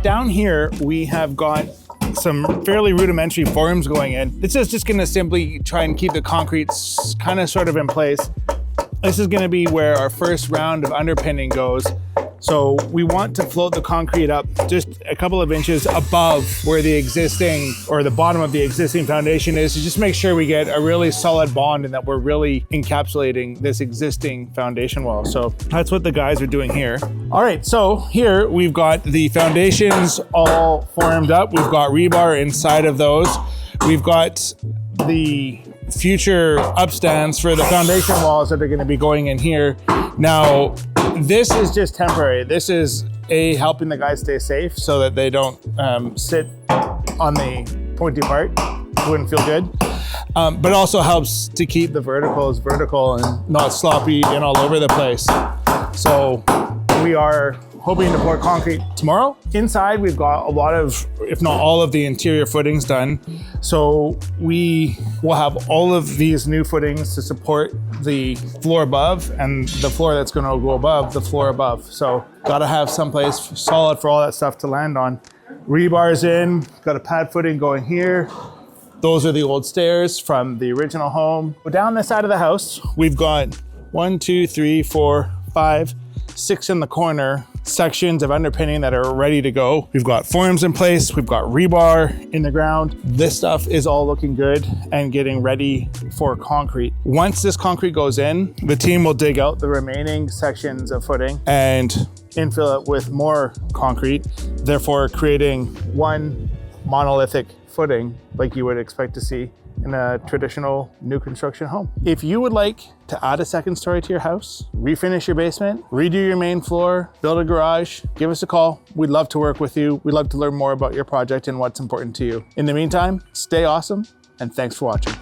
down here, we have got some fairly rudimentary forms going in. This is just gonna simply try and keep the concrete kind of sort of in place. This is gonna be where our first round of underpinning goes. So we want to float the concrete up just a couple of inches above where the existing, or the bottom of the existing foundation is, to just make sure we get a really solid bond and that we're really encapsulating this existing foundation wall. So that's what the guys are doing here. All right, so here we've got the foundations all formed up. We've got rebar inside of those. We've got the future upstands for the foundation walls that are going to be going in here. Now, this is just temporary. This is helping the guys stay safe so that they don't sit on the pointy part. Wouldn't feel good. But also helps to keep the verticals vertical and not sloppy and all over the place. So we are hoping to pour concrete tomorrow. Inside, we've got a lot of, if not all of the interior footings done. So we will have all of these new footings to support the floor above and the floor that's gonna go above the floor above. So gotta have someplace solid for all that stuff to land on. Rebar's in, got a pad footing going here. Those are the old stairs from the original home. But down this side of the house, we've got 1, 2, 3, 4, 5, 6 in the corner sections of underpinning that are ready to go. We've got forms in place, we've got rebar in the ground. This stuff is all looking good and getting ready for concrete. Once this concrete goes in, the team will dig out the remaining sections of footing and infill it with more concrete, therefore creating one monolithic footing like you would expect to see in a traditional new construction home. If you would like to add a second story to your house, refinish your basement, redo your main floor, build a garage, give us a call. We'd love to work with you. We'd love to learn more about your project and what's important to you. In the meantime, stay awesome, and thanks for watching.